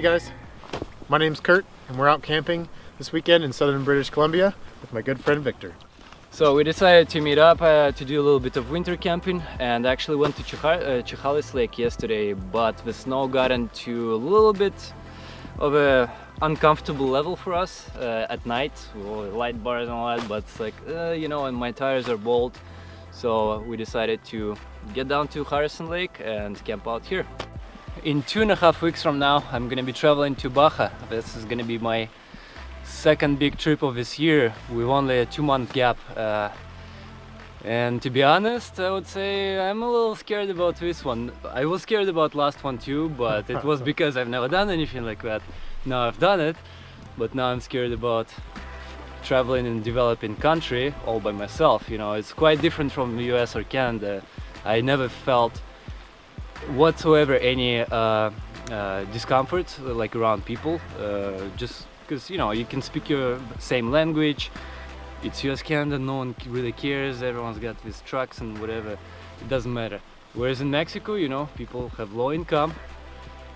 Hey guys, my name's Kurt and we're out camping this weekend in southern British Columbia with my good friend Victor. So we decided to meet up to do a little bit of winter camping, and actually went to Chehalis Lake yesterday, but the snow got into a little bit of a uncomfortable level for us at night, light bars and all that, but it's like, you know, and my tires are bald, so we decided to get down to Harrison Lake and camp out here. In 2.5 weeks from now, I'm gonna be traveling to Baja. This is gonna be my second big trip of this year with only a 2-month gap. And to be honest, I would say I'm a little scared about this one. I was scared about last one too, but it was because I've never done anything like that. Now I've done it, but now I'm scared about traveling in a developing country all by myself. You know, it's quite different from the US or Canada. I never felt whatsoever any discomfort like around people, just because, you know, you can speak your same language. It's US, Canada, no one really cares, everyone's got these trucks and whatever, it doesn't matter. Whereas in Mexico, you know, people have low income,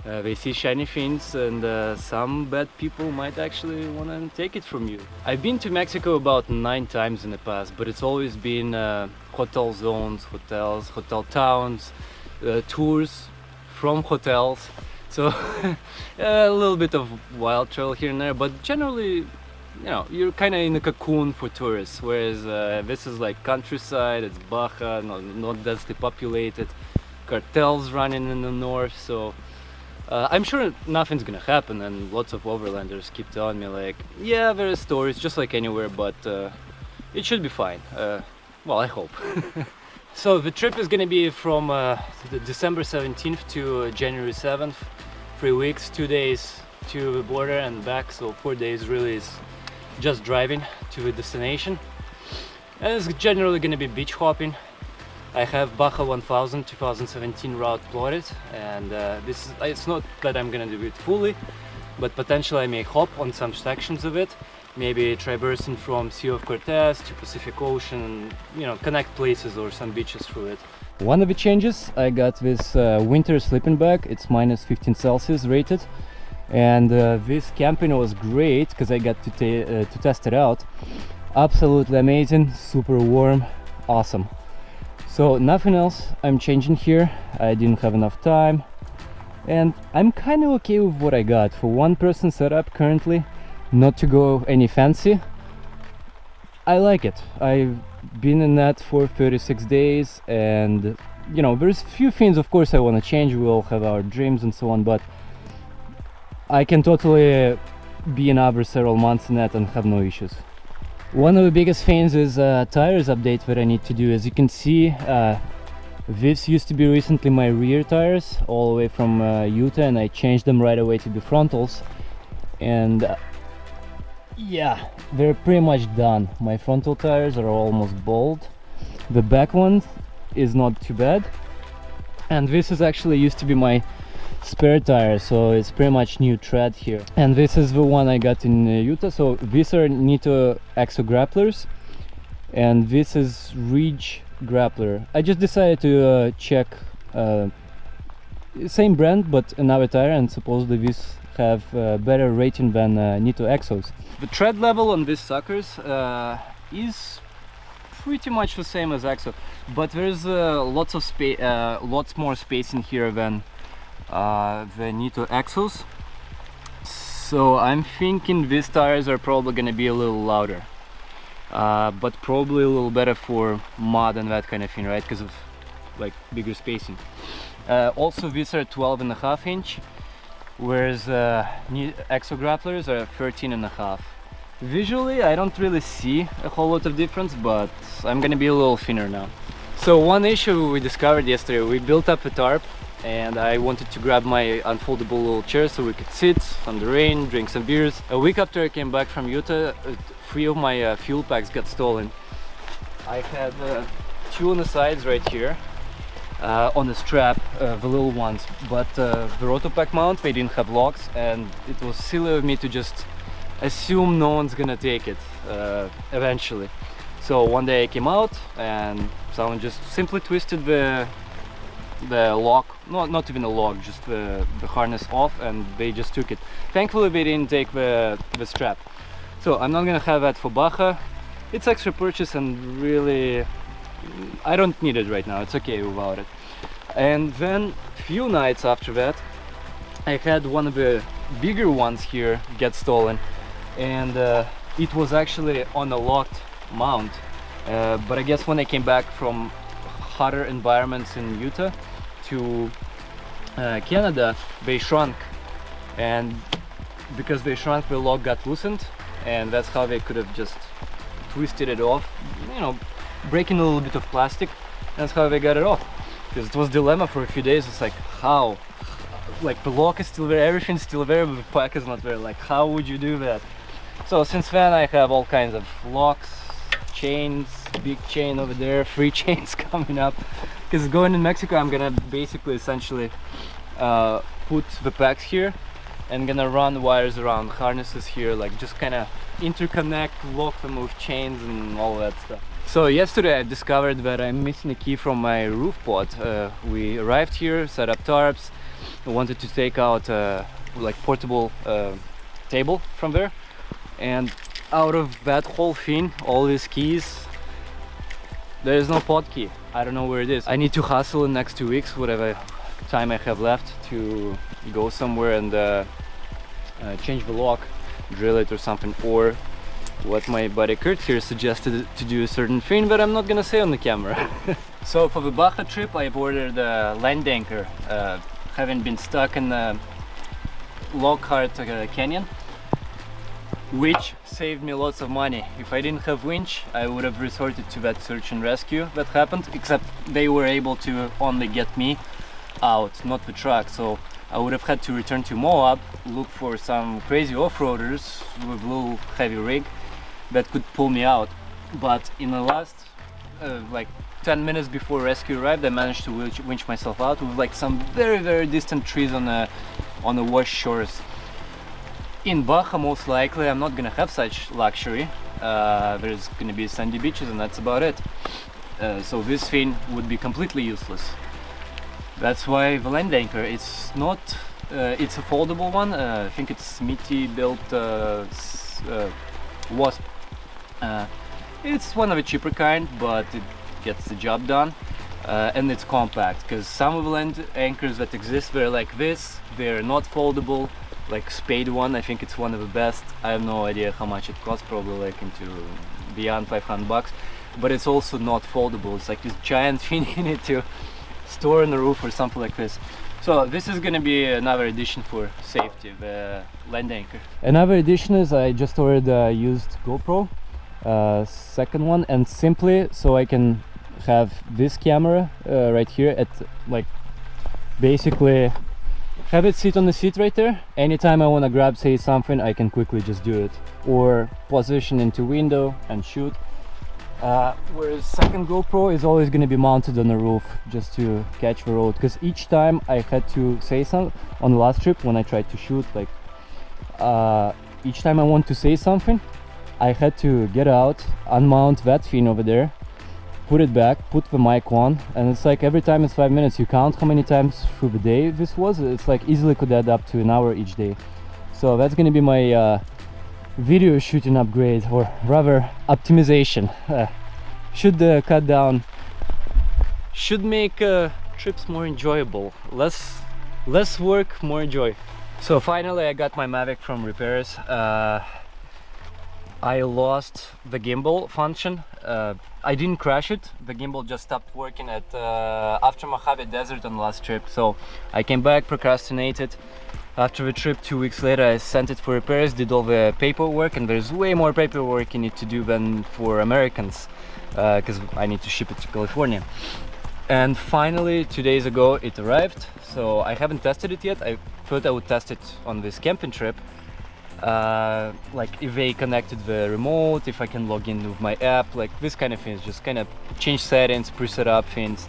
they see shiny things, and some bad people might actually want to take it from you. I've been to Mexico about 9 times in the past, but it's always been hotel zones, hotels, hotel towns, tours from hotels, so a little bit of wild travel here and there, but generally, you know, you're kind of in a cocoon for tourists, whereas this is like countryside, it's Baja, not densely populated, cartels running in the north, so I'm sure nothing's gonna happen, and lots of overlanders keep telling me like, yeah, there are stories just like anywhere, but it should be fine. Well, I hope. So the trip is gonna be from December 17th to January 7th, 3 weeks, 2 days to the border and back, so 4 days really is just driving to the destination. And it's generally gonna be beach hopping. I have Baja 1000 2017 route plotted, and this is, it's not that I'm gonna do it fully, but potentially I may hop on some sections of it, maybe traversing from Sea of Cortez to Pacific Ocean, you know, connect places or some beaches through it. One of the changes, I got this winter sleeping bag. It's minus 15 Celsius rated, and this camping was great because I got to test it out. Absolutely amazing, super warm, awesome. So nothing else I'm changing here. I didn't have enough time, and I'm kind of okay with what I got for one person setup currently. Not to go any fancy, I like it. I've been in that for 36 days, and you know, there's few things of course I want to change. We all have our dreams and so on, but I can totally be in over several months in that and have no issues. One of the biggest things is tires update that I need to do. As you can see, this used to be recently my rear tires all the way from Utah, and I changed them right away to the frontals, and yeah, they're pretty much done. My frontal tires are almost bald. The back one is not too bad, and this is actually used to be my spare tire, so it's pretty much new tread here. And this is the one I got in Utah. So these are Nito Exo grapplers, and this is Ridge grappler. I just decided to check same brand but another tire, and supposedly these have better rating than Nito Exos. The tread level on these suckers is pretty much the same as Exo, but there's lots of space, lots more space in here than the Nito Exos. So I'm thinking these tires are probably gonna be a little louder, but probably a little better for mud and that kind of thing, right? Because of like bigger spacing. Also, these are 12.5 inch. Whereas Exo grapplers are 13.5. Visually, I don't really see a whole lot of difference, but I'm gonna be a little thinner now. So one issue we discovered yesterday, we built up a tarp, and I wanted to grab my unfoldable little chair so we could sit on the rain, drink some beers. A week after I came back from Utah, 3 of my fuel packs got stolen. I had 2 on the sides right here, on the strap, the little ones, but the rotopack mount, they didn't have locks, and it was silly of me to just assume no one's gonna take it eventually. So one day I came out and someone just simply twisted the the lock, not even the lock, just the harness off, and they just took it. Thankfully they didn't take the strap. So I'm not gonna have that for Baja. It's extra purchase and really I don't need it right now, it's okay without it. And then few nights after that I had one of the bigger ones here get stolen, and it was actually on a locked mount, but I guess when I came back from hotter environments in Utah to Canada, they shrunk, and because they shrunk the lock got loosened, and that's how they could have just twisted it off, you know, breaking a little bit of plastic. That's how they got it off, because it was dilemma for a few days. It's like, how, like the lock is still there, everything's still there, but the pack is not there, like how would you do that? So since then I have all kinds of locks, chains, big chain over there, 3 chains coming up, because going in Mexico I'm gonna basically essentially put the packs here and gonna run wires around harnesses here, like just kind of interconnect, lock them with chains and all that stuff. So yesterday I discovered that I'm missing a key from my roof pod. We arrived here, set up tarps. I wanted to take out like portable table from there, and out of that whole thing, all these keys, there is no pod key. I don't know where it is. I need to hustle in the next 2 weeks, whatever time I have left, to go somewhere and change the lock, drill it or something, or what my buddy Kurt here suggested to do a certain thing, but I'm not gonna say on the camera. So for the Baja trip I've ordered a land anchor, having been stuck in the Lockhart Canyon, which saved me lots of money. If I didn't have winch, I would have resorted to that search and rescue that happened, except they were able to only get me out, not the truck. So I would have had to return to Moab, look for some crazy off-roaders with a little heavy rig that could pull me out. But in the last like 10 minutes before rescue arrived, I managed to winch myself out with like some very distant trees on the wash shores. In Baja, most likely I'm not gonna have such luxury. There's gonna be sandy beaches and that's about it. So this thing would be completely useless. That's why the land anchor, it's not, it's a foldable one. I think it's Smithy built Wasp. It's one of the cheaper kind, but it gets the job done. And it's compact, because some of the land anchors that exist, they're like this, they're not foldable. Like Spade one, I think it's one of the best. I have no idea how much it costs, probably like into beyond 500 bucks, but it's also not foldable. It's like this giant thing you need to store on the roof or something like this. So this is gonna be another addition for safety, the land anchor. Another addition is I just ordered a used GoPro, second one, and simply so I can have this camera right here at, like, basically have it sit on the seat right there. Anytime I want to grab, say, something, I can quickly just do it, or position into window and shoot. Whereas second GoPro is always going to be mounted on the roof just to catch the road, because each time I had to say something on the last trip when I tried to shoot, like each time I want to say something, I had to get out, unmount that thing over there, put it back, put the mic on, and it's like every time it's 5 minutes. You count how many times through the day this was, it's like easily could add up to an hour each day. So that's gonna be my video shooting upgrade, or rather optimization. Should cut down, should make trips more enjoyable, less work, more joy. So finally I got my Mavic from repairs. I lost the gimbal function. I didn't crash it, the gimbal just stopped working at after Mojave Desert on the last trip. So I came back, procrastinated. After the trip, 2 weeks later, I sent it for repairs, did all the paperwork, and there's way more paperwork you need to do than for Americans, because I need to ship it to California. And finally, 2 days ago, it arrived. So I haven't tested it yet. I thought I would test it on this camping trip. Like if they connected the remote, if I can log in with my app, like this kind of things, just kind of change settings, preset up things.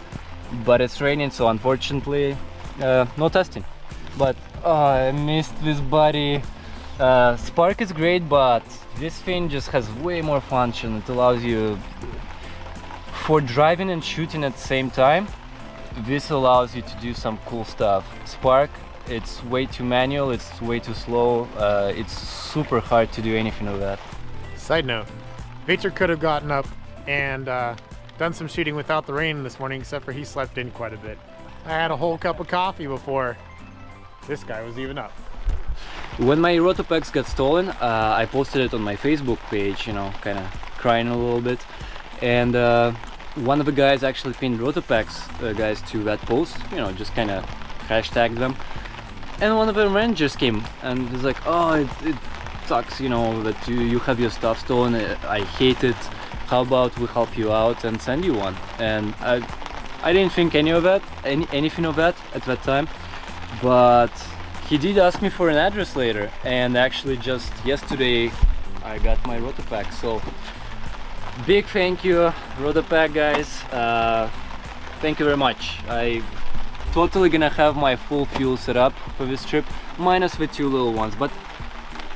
But it's raining, so unfortunately no testing. But I missed this body. Spark is great, but this thing just has way more function. It allows you for driving and shooting at the same time. this allows you to do some cool stuff. Spark, it's way too manual, it's way too slow, it's super hard to do anything with that. Side note, Victor could have gotten up and done some shooting without the rain this morning, except for he slept in quite a bit. I had a whole cup of coffee before this guy was even up. When my Rotopex got stolen, I posted it on my Facebook page, you know, kind of crying a little bit. And one of the guys actually pinned Rotopex guys to that post, you know, just kind of hashtagged them. And one of the rangers came and was like, oh, it sucks, you know, that you have your stuff stolen. I hate it. How about we help you out and send you one? And I didn't think anything of that at that time. But he did ask me for an address later, and actually just yesterday I got my Rotopack. So big thank you, Rotopack guys. Thank you very much. I totally gonna have my full fuel set up for this trip, minus the two little ones, but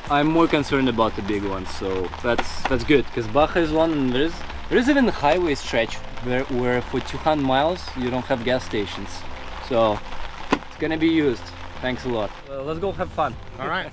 I'm more concerned about the big ones, so that's good, because Baja is one, and there is even a highway stretch where for 200 miles you don't have gas stations, so it's gonna be used. Thanks a lot. Let's go have fun. All right.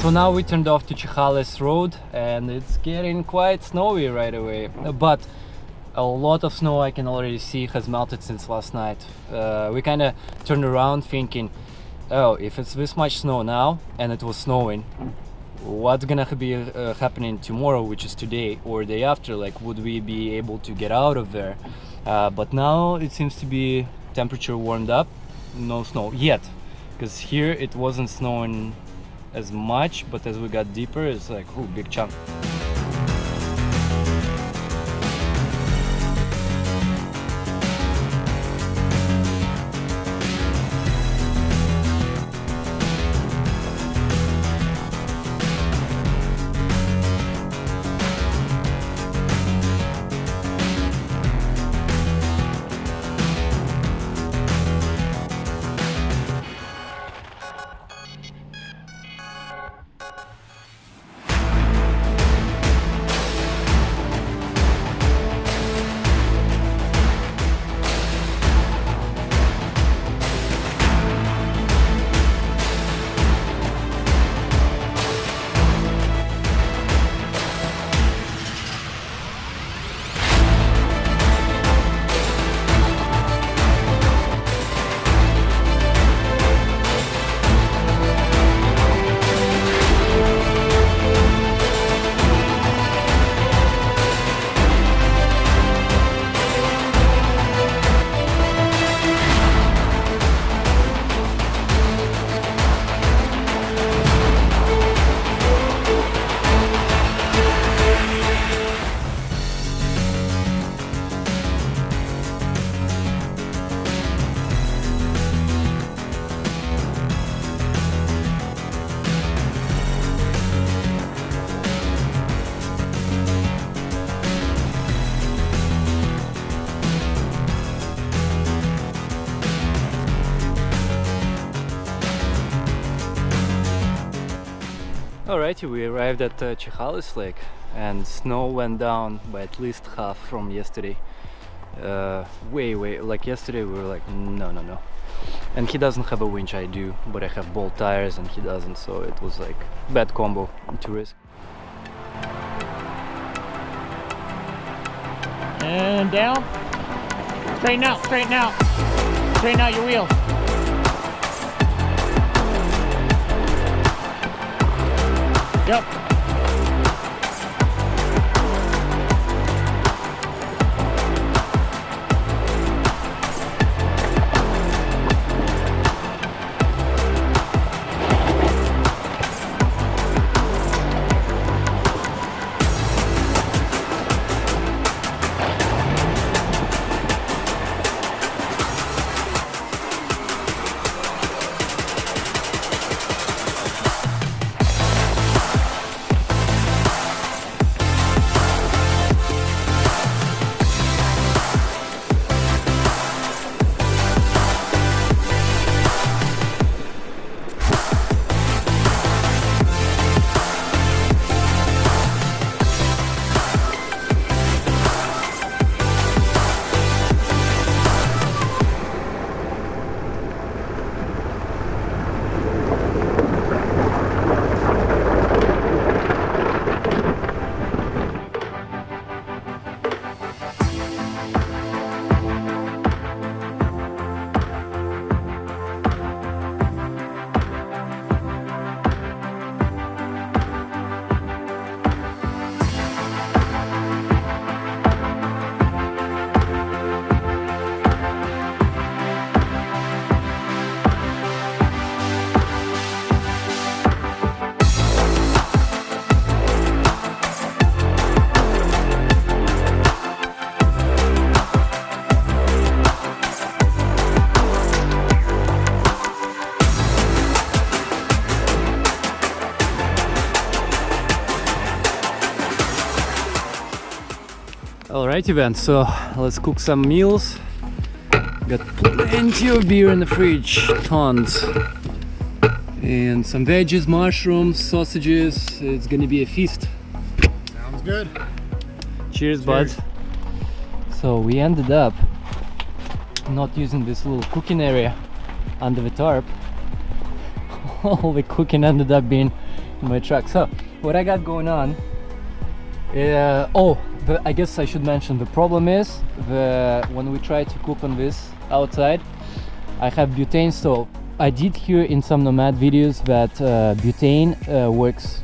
So now we turned off to Chihales Road, and it's getting quite snowy right away, but a lot of snow I can already see has melted since last night. We kind of turned around thinking, oh, if it's this much snow now and it was snowing, what's gonna be happening tomorrow, which is today, or day after? Like, would we be able to get out of there? But now it seems to be temperature warmed up, no snow yet, because here it wasn't snowing as much, but as we got deeper, it's like, oh, big chunk. Alrighty, we arrived at Chihales Lake, and snow went down by at least half from yesterday. Way, like yesterday we were like, no. And he doesn't have a winch, I do, but I have bolt tires and he doesn't, so it was like bad combo to risk. And down. Straighten out, straighten out. Straighten out your wheel. Yep. Alrighty then, so let's cook some meals. Got plenty of beer in the fridge, tons. And some veggies, mushrooms, sausages. It's gonna be a feast. Sounds good. Cheers, bud. So we ended up not using this little cooking area under the tarp. All the cooking ended up being in my truck. So what I got going on, I guess I should mention the problem is when we try to cook on this outside, I have butane stove. I did hear in some nomad videos that butane works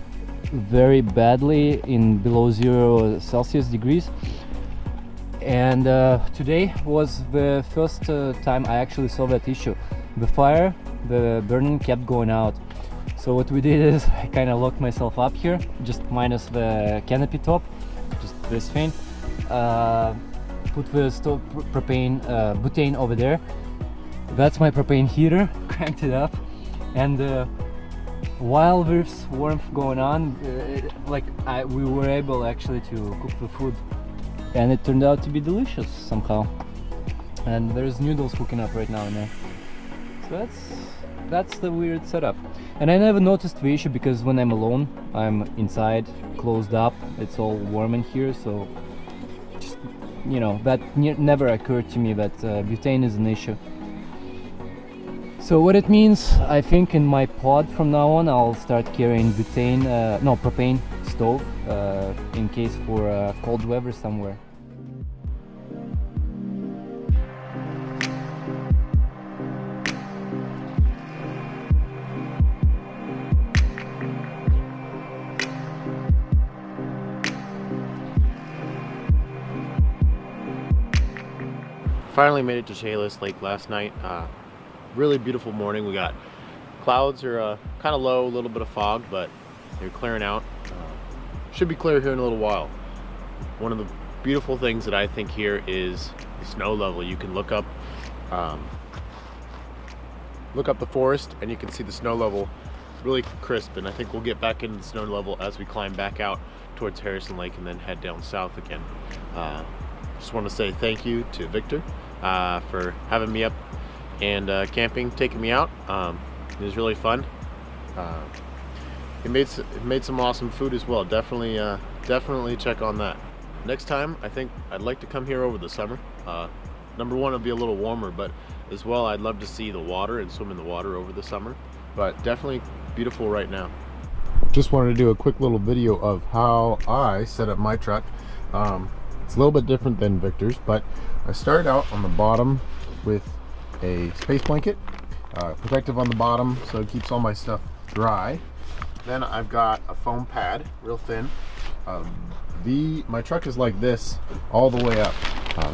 very badly in below 0 Celsius degrees, and today was the first time I actually saw that issue. The burning kept going out. So what we did is I kind of locked myself up here, just minus the canopy top, just this thing. Put the stove butane over there. That's my propane heater. Cranked it up, and while there's warmth going on, we were able actually to cook the food, and it turned out to be delicious somehow. And there's noodles cooking up right now in there. So that's the weird setup. And I never noticed the issue because when I'm alone, I'm inside, closed up, it's all warm in here, so just, you know, that never occurred to me that butane is an issue. So what it means, I think in my pod from now on I'll start carrying propane stove in case for cold weather somewhere. Finally made it to Chehalis Lake last night. Really beautiful morning. We got clouds are kind of low, a little bit of fog, but they're clearing out. Should be clear here in a little while. One of the beautiful things that I think here is the snow level. You can look up the forest and you can see the snow level really crisp, and I think we'll get back into the snow level as we climb back out towards Harrison Lake and then head down south again. Just want to say thank you to Victor for having me up and camping, taking me out. It was really fun. It made some awesome food as well. Definitely check on that. Next time, I think I'd like to come here over the summer. Number one, it'll be a little warmer, but as well, I'd love to see the water and swim in the water over the summer. But definitely beautiful right now. Just wanted to do a quick little video of how I set up my truck. It's a little bit different than Victor's, but I started out on the bottom with a space blanket, protective on the bottom so it keeps all my stuff dry. Then I've got a foam pad, real thin. My truck is like this all the way up,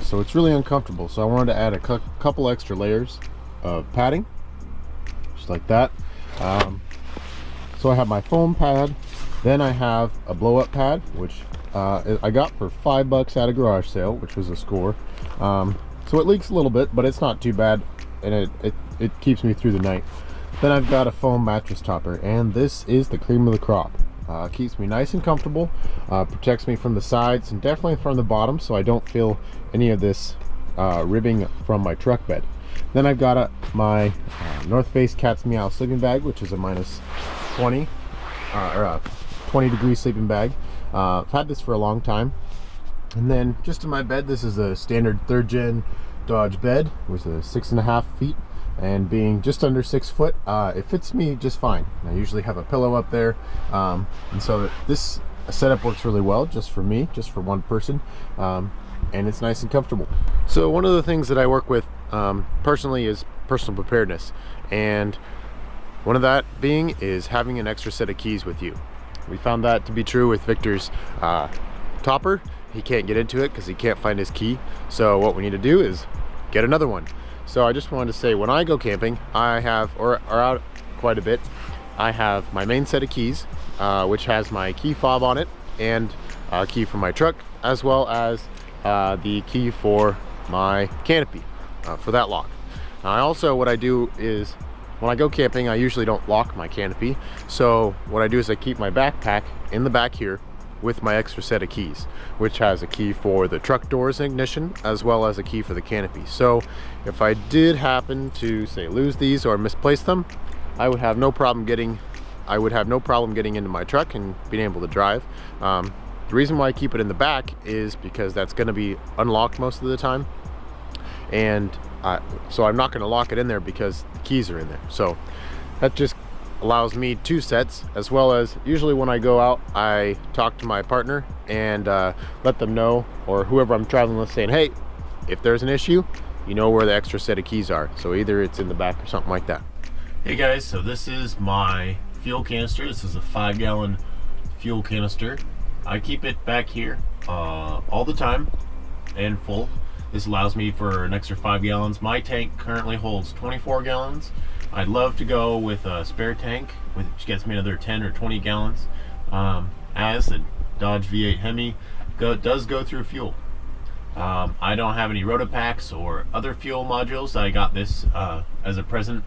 so it's really uncomfortable. So I wanted to add a couple extra layers of padding, just like that. So I have my foam pad, then I have a blow-up pad, which I got for $5 at a garage sale, which was a score. So it leaks a little bit, but it's not too bad, and it keeps me through the night. Then I've got a foam mattress topper, and this is the cream of the crop. Keeps me nice and comfortable, protects me from the sides and definitely from the bottom, so I don't feel any of this ribbing from my truck bed. Then I've got my North Face Cat's Meow sleeping bag, which is a minus 20 degree sleeping bag. I've had this for a long time. And then just in my bed, this is a standard 3rd gen Dodge bed with a 6.5 feet, and being just under 6 foot, it fits me just fine. I usually have a pillow up there, and so this setup works really well just for me, just for one person, and it's nice and comfortable. So one of the things that I work with personally is personal preparedness, and one of that being is having an extra set of keys with you. We found that to be true with Victor's topper. He can't get into it because he can't find his key, so what we need to do is get another one. So I just wanted to say, when I go camping, I have, or out quite a bit, I have my main set of keys, which has my key fob on it, and a key for my truck, as well as the key for my canopy, for that lock. What I do is, when I go camping, I usually don't lock my canopy, so what I do is I keep my backpack in the back here, with my extra set of keys, which has a key for the truck doors and ignition, as well as a key for the canopy. So if I did happen to, say, lose these or misplace them, I would have no problem getting into my truck and being able to drive. The reason why I keep it in the back is because that's going to be unlocked most of the time, and so I'm not going to lock it in there because the keys are in there. So that just allows me 2 sets, as well as usually when I go out, I talk to my partner and let them know, or whoever I'm traveling with, saying, hey, if there's an issue, you know where the extra set of keys are. So either it's in the back or something like that. Hey guys, so this is my fuel canister. This is a 5-gallon fuel canister. I keep it back here all the time and full. This allows me for an extra 5 gallons. My tank currently holds 24 gallons. I'd love to go with a spare tank, which gets me another 10 or 20 gallons, as the Dodge V8 Hemi does go through fuel. I don't have any Rotopacks or other fuel modules. I got this as a present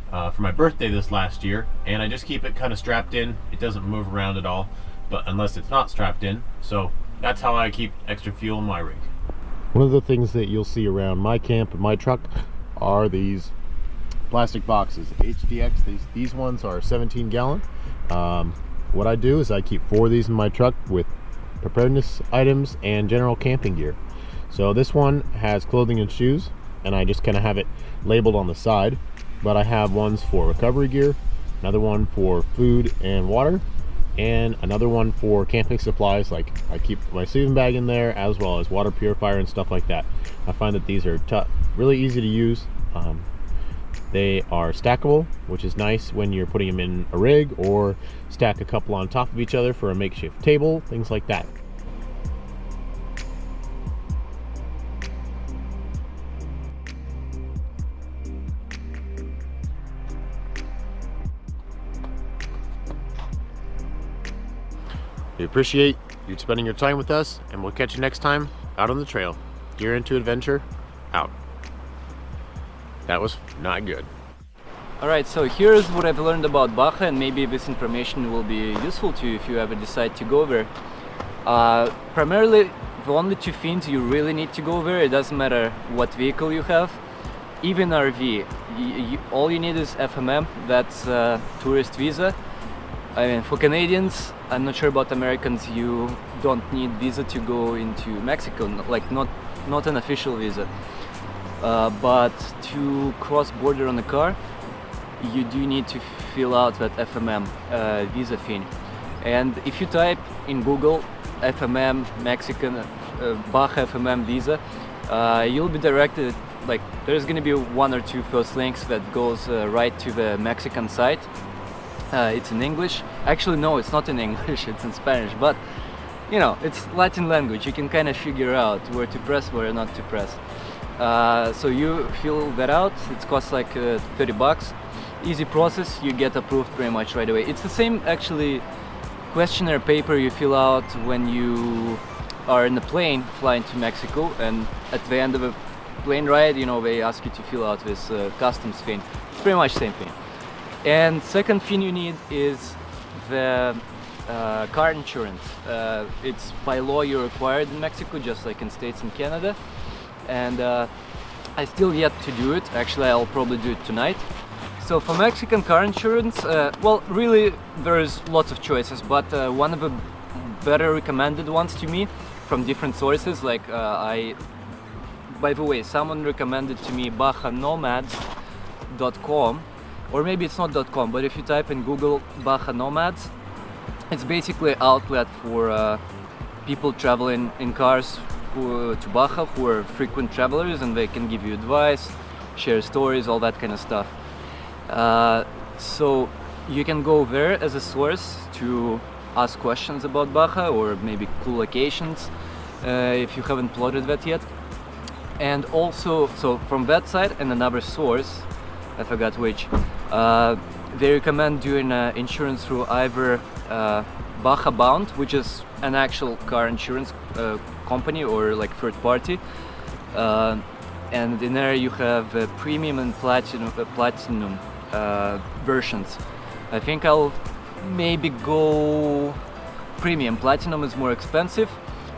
for my birthday this last year, and I just keep it kind of strapped in. It doesn't move around at all, but unless it's not strapped in. So that's how I keep extra fuel in my rig. One of the things that you'll see around my camp and my truck are these plastic boxes, HDX. These ones are 17 gallon. What I do is I keep 4 of these in my truck with preparedness items and general camping gear. So this one has clothing and shoes, and I just kind of have it labeled on the side, but I have ones for recovery gear, another one for food and water, and another one for camping supplies. Like, I keep my sleeping bag in there, as well as water purifier and stuff like that. I find that these are really easy to use. They are stackable, which is nice when you're putting them in a rig, or stack a couple on top of each other for a makeshift table, things like that. We appreciate you spending your time with us, and we'll catch you next time out on the trail. Gear into adventure, out. That was not good. Alright, so here's what I've learned about Baja, and maybe this information will be useful to you if you ever decide to go there. Primarily, the only 2 things you really need to go there, it doesn't matter what vehicle you have, even RV. All you need is FMM, that's tourist visa. I mean, for Canadians, I'm not sure about Americans, you don't need visa to go into Mexico, like not an official visa. But to cross border on a car, you do need to fill out that FMM visa thing. And if you type in Google FMM Mexican Baja FMM visa, you'll be directed, like, there's gonna be 1 or 2 first links that goes right to the Mexican site. It's in English. Actually, no, it's not in English, it's in Spanish, but you know, it's Latin language. You can kind of figure out where to press, where not to press. So you fill that out. It costs like 30 bucks. Easy process, you get approved pretty much right away. It's the same, actually, questionnaire paper you fill out when you are in a plane flying to Mexico, and at the end of a plane ride, you know, they ask you to fill out this customs thing. It's pretty much the same thing. And second thing you need is the car insurance. It's by law you're required in Mexico, just like in States and Canada. And I still yet to do it. Actually, I'll probably do it tonight. So for Mexican car insurance, well, really there's lots of choices, but one of the better recommended ones to me from different sources, like by the way, someone recommended to me BajaNomads.com, or maybe it's not .com, but if you type in Google Baja Nomads, it's basically an outlet for people traveling in cars to Baja who are frequent travelers, and they can give you advice, share stories, all that kind of stuff. So you can go there as a source to ask questions about Baja, or maybe cool locations if you haven't plotted that yet. And also, so from that side and another source, I forgot which, they recommend doing insurance through either Baja Bound, which is an actual car insurance company or like third party, and in there you have premium and platinum versions. I think I'll maybe go premium. Platinum is more expensive,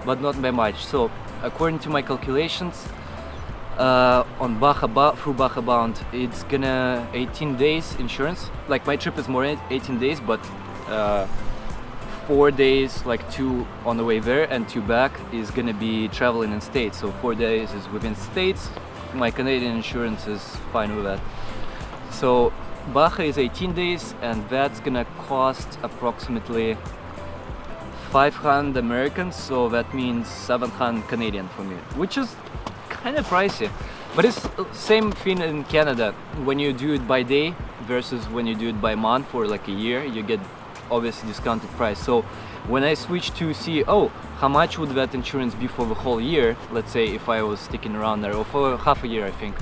but not by much. So according to my calculations, on through Baja bound, it's gonna 18 days insurance. Like my trip is more 18 days, but 4 days, like 2 on the way there and 2 back, is gonna be traveling in states. So 4 days is within states. My Canadian insurance is fine with that. So Baja is 18 days, and that's gonna cost approximately 500 Americans, so that means 700 Canadian for me, which is kind of pricey. But it's same thing in Canada. When you do it by day versus when you do it by month for like a year, you get obviously discounted price. So when I switch to see, oh, how much would that insurance be for the whole year, let's say if I was sticking around there, or for half a year, I think,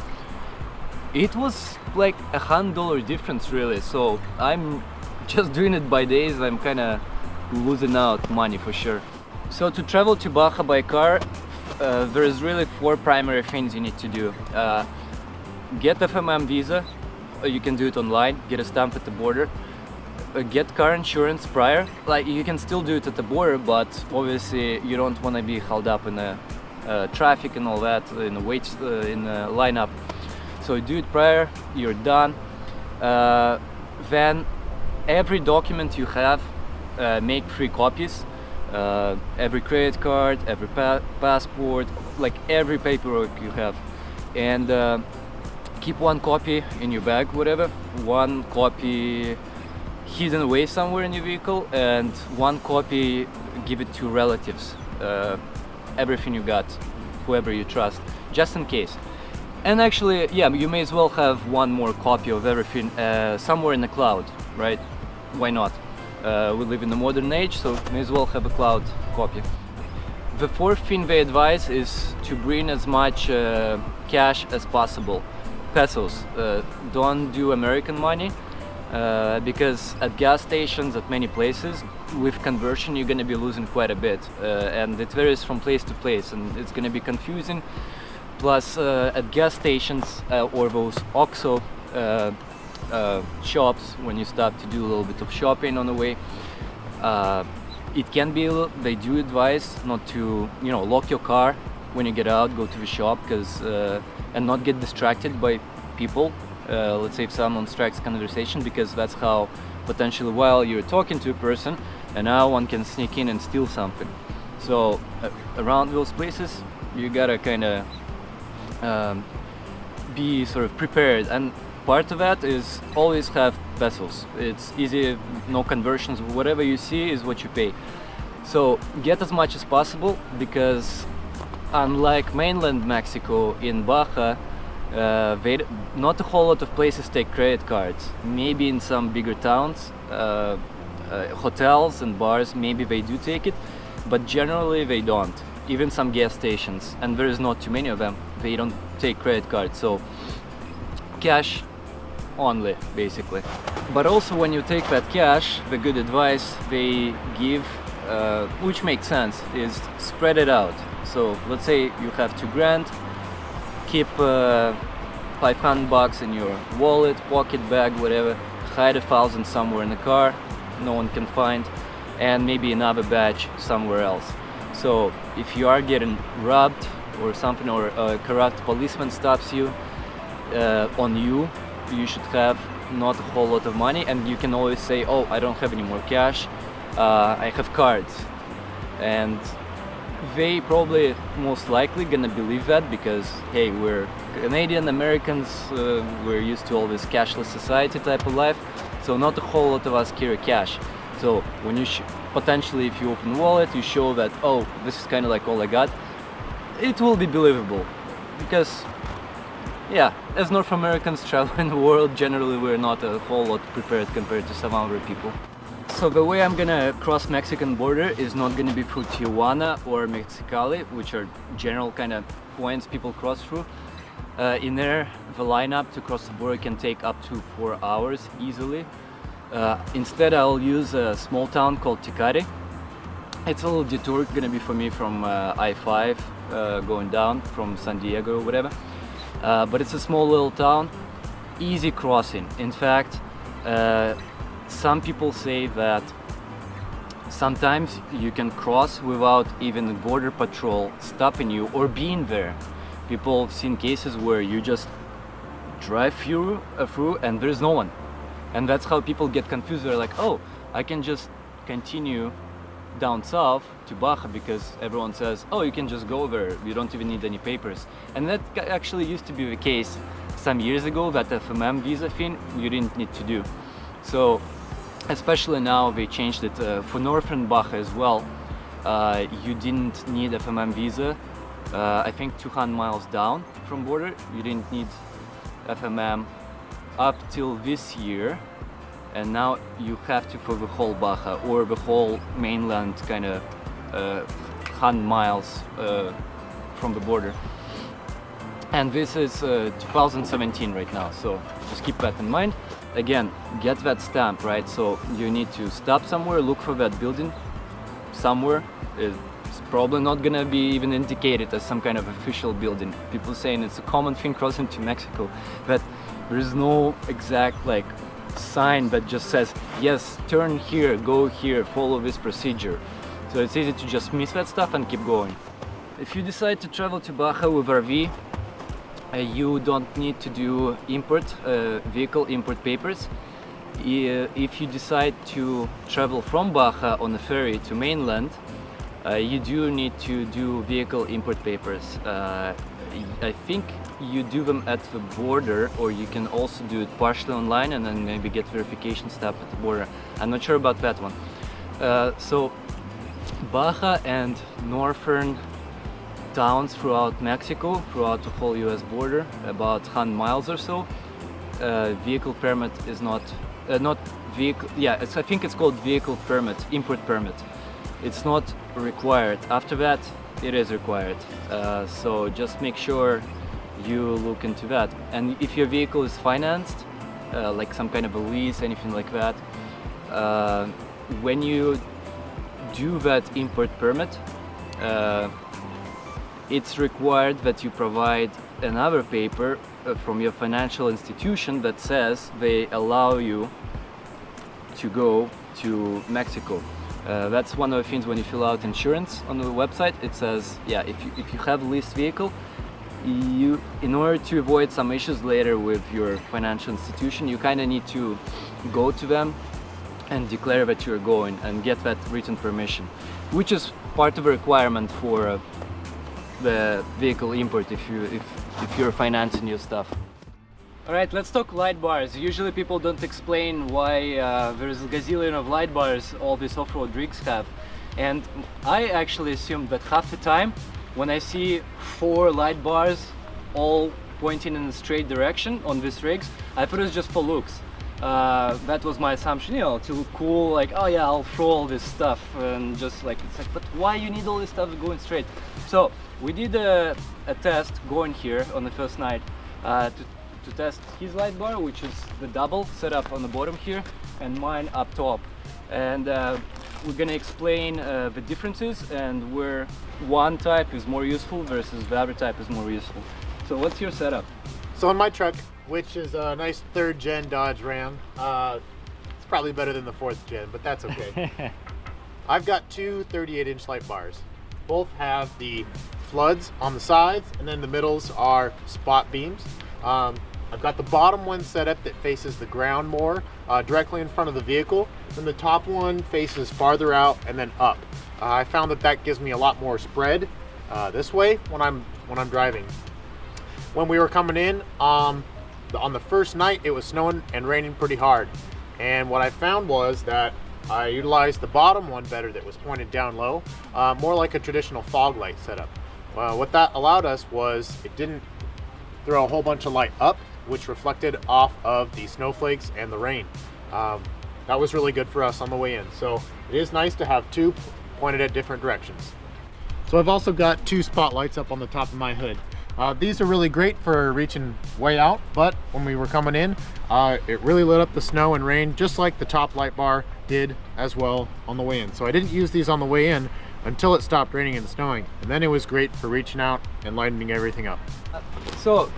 it was like $100 difference really. So I'm just doing it by days. I'm kind of losing out money for sure. So to travel to Baja by car, there is really 4 primary things you need to do. Get FMM visa, you can do it online, get a stamp at the border. Get car insurance prior. Like you can still do it at the border, but obviously you don't want to be held up in the traffic and all that, in the wait, in the lineup. So do it prior, you're done. Then every document you have, make 3 copies. Every credit card, every passport, like every paperwork you have, and keep 1 copy in your bag, whatever. 1 copy hidden away somewhere in your vehicle, and 1 copy give it to relatives. Everything you got, whoever you trust, just in case. And actually, yeah, you may as well have 1 more copy of everything somewhere in the cloud, right? Why not? We live in the modern age, so may as well have a cloud copy. The 4th thing they advise is to bring as much cash as possible, pesos. Don't do American money, because at gas stations, at many places, with conversion you're going to be losing quite a bit, and it varies from place to place, and it's going to be confusing. Plus, at gas stations or those OXXO shops, when you stop to do a little bit of shopping on the way, it can be, they do advise not to, you know, lock your car when you get out, go to the shop, because and not get distracted by people. Let's say if someone strikes conversation, because that's how potentially while you're talking to a person, and now one can sneak in and steal something. So around those places you gotta kind of be sort of prepared, and part of that is always have pesos. It's easy, no conversions, whatever you see is what you pay. So get as much as possible, because unlike mainland Mexico, in Baja, not a whole lot of places take credit cards. Maybe in some bigger towns, hotels and bars, maybe they do take it, but generally they don't. Even some gas stations, and there is not too many of them, they don't take credit cards. So cash only, basically. But also when you take that cash, the good advice they give, which makes sense, is spread it out. So let's say you have 2 grand, keep 500 bucks in your wallet, pocket bag, whatever, hide 1,000 somewhere in the car, no one can find, and maybe another batch somewhere else. So if you are getting robbed or something, or a corrupt policeman stops you, on you, you should have not a whole lot of money, and you can always say, oh, I don't have any more cash, I have cards. And they probably most likely gonna believe that, because hey, we're Canadian Americans, we're used to all this cashless society type of life, so not a whole lot of us carry cash. So when you potentially, if you open wallet, you show that, oh, this is kind of like all I got, it will be believable. Because yeah, as North Americans travel in the world, generally we're not a whole lot prepared compared to some other people. So the way I'm gonna cross Mexican border is not gonna be through Tijuana or Mexicali, which are general kind of points people cross through. In there, the lineup to cross the border can take up to 4 hours easily. Instead, I'll use a small town called Tecate. It's a little detour gonna be for me from I-5 going down from San Diego or whatever. But it's a small little town, easy crossing. In fact, some people say that sometimes you can cross without even the border patrol stopping you or being there. People have seen cases where you just drive through and there's no one. And that's how people get confused. They're like, oh, I can just continue down south to Baja because everyone says, oh, you can just go there, you don't even need any papers. And that actually used to be the case some years ago, that FMM visa thing you didn't need to do. So especially now they changed it for northern Baja as well. You didn't need FMM visa. I think 200 miles down from border you didn't need FMM up till this year, and now you have to for the whole Baja or the whole mainland, kind of 100 miles from the border. And this is 2017 right now, so just keep that in mind. Again, get that stamp, right? So you need to stop somewhere, look for that building somewhere. It's probably not gonna be even indicated as some kind of official building. People saying it's a common thing crossing to Mexico, but there is no exact like sign that just says, yes, turn here, go here, follow this procedure. So it's easy to just miss that stuff and keep going. If you decide to travel to Baja with RV, you don't need to do vehicle import papers. If you decide to travel from Baja on a ferry to mainland, you do need to do vehicle import papers. I think you do them at the border, or you can also do it partially online and then maybe get verification step at the border. I'm not sure about that one. So Baja and northern towns throughout Mexico, throughout the whole US border, about 100 miles or so, vehicle permit is not vehicle, yeah, I think it's called vehicle permit, import permit. It's not required. After that, it is required. So just make sure you look into that. And if your vehicle is financed, like some kind of a lease, anything like that, when you do that import permit, it's required that you provide another paper from your financial institution that says they allow you to go to Mexico. That's one of the things when you fill out insurance on the website. It says, yeah, if you have a leased vehicle, in order to avoid some issues later with your financial institution, you kind of need to go to them and declare that you're going and get that written permission, which is part of a requirement for the vehicle import if you're financing your stuff. All right, let's talk light bars. Usually people don't explain why there's a gazillion of light bars all these off-road rigs have. And I actually assume that half the time when I see 4 light bars all pointing in a straight direction on these rigs, I thought it was just for looks. That was my assumption, you know, to look cool, like, oh yeah, I'll throw all this stuff, and just like, it's like, but why you need all this stuff going straight? So we did a test going here on the first night to test his light bar, which is the double set up on the bottom here, and mine up top. And we're gonna explain the differences and where one type is more useful versus the other type is more useful. So what's your setup? So on my truck, which is a nice 3rd gen Dodge Ram, it's probably better than the 4th gen, but that's okay. I've got 2 38-inch light bars. Both have the floods on the sides, and then the middles are spot beams. I've got the bottom one set up that faces the ground more, directly in front of the vehicle. Then the top one faces farther out and then up. I found that gives me a lot more spread this way when I'm driving. When we were coming in, on the first night, it was snowing and raining pretty hard. And what I found was that I utilized the bottom one better that was pointed down low, more like a traditional fog light setup. What that allowed us was it didn't throw a whole bunch of light up, which reflected off of the snowflakes and the rain. That was really good for us on the way in. So it is nice to have 2 pointed at different directions. So I've also got 2 spotlights up on the top of my hood. These are really great for reaching way out, but when we were coming in, it really lit up the snow and rain, just like the top light bar did as well on the way in. So I didn't use these on the way in until it stopped raining and snowing, and then it was great for reaching out and lightening everything up. So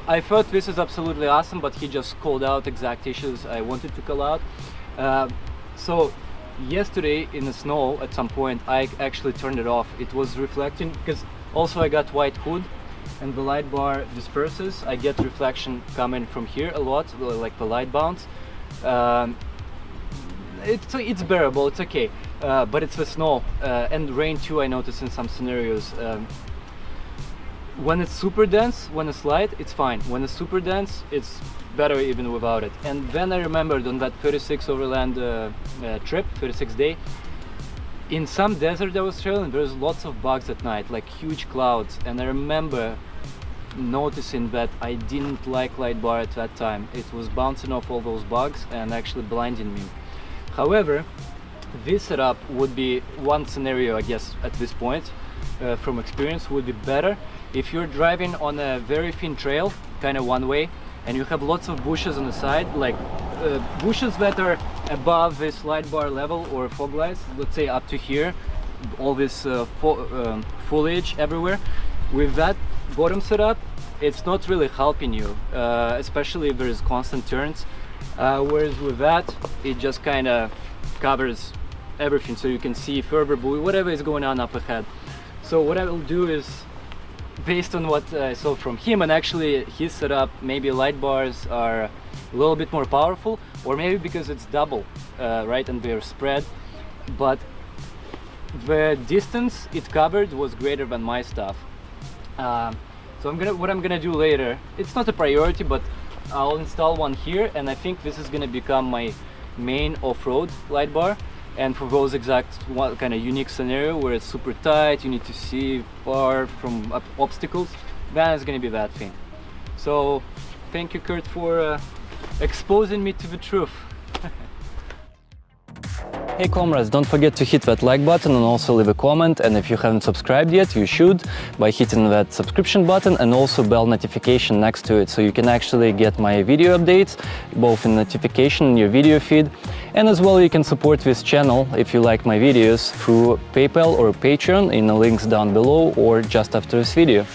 I thought this is absolutely awesome, but he just called out exact issues I wanted to call out. So yesterday in the snow at some point I actually turned it off. It was reflecting because also I got white hood and the light bar disperses. I get reflection coming from here a lot, like the light bounce. It's bearable, it's okay, but it's the snow and rain too. I noticed in some scenarios. When it's super dense, when it's light, it's fine. When it's super dense, it's better even without it. And then I remembered on that 36 Overland trip, 36 day, in some desert I was trailing, there's lots of bugs at night, like huge clouds. And I remember noticing that I didn't like light bar at that time. It was bouncing off all those bugs and actually blinding me. However, this setup would be one scenario, I guess, at this point, from experience, would be better if you're driving on a very thin trail, kind of one way, and you have lots of bushes on the side, like bushes that are above this light bar level or fog lights, let's say up to here, all this foliage everywhere. With that bottom setup, it's not really helping you, especially if there is constant turns. Whereas with that, it just kind of covers everything, so you can see further whatever is going on up ahead. So what I will do is, based on what I saw from him, and actually his setup, maybe light bars are a little bit more powerful, or maybe because it's double, right, and they're spread, but the distance it covered was greater than my stuff. So what I'm gonna do later, it's not a priority, but I'll install one here, and I think this is gonna become my main off-road light bar. And for those exact one kind of unique scenario where it's super tight, you need to see far from obstacles, that is going to be that thing. So thank you, Kurt, for exposing me to the truth. Hey comrades, don't forget to hit that like button and also leave a comment, and if you haven't subscribed yet, you should by hitting that subscription button and also bell notification next to it, so you can actually get my video updates both in notification in your video feed, and as well you can support this channel if you like my videos through PayPal or Patreon in the links down below or just after this video.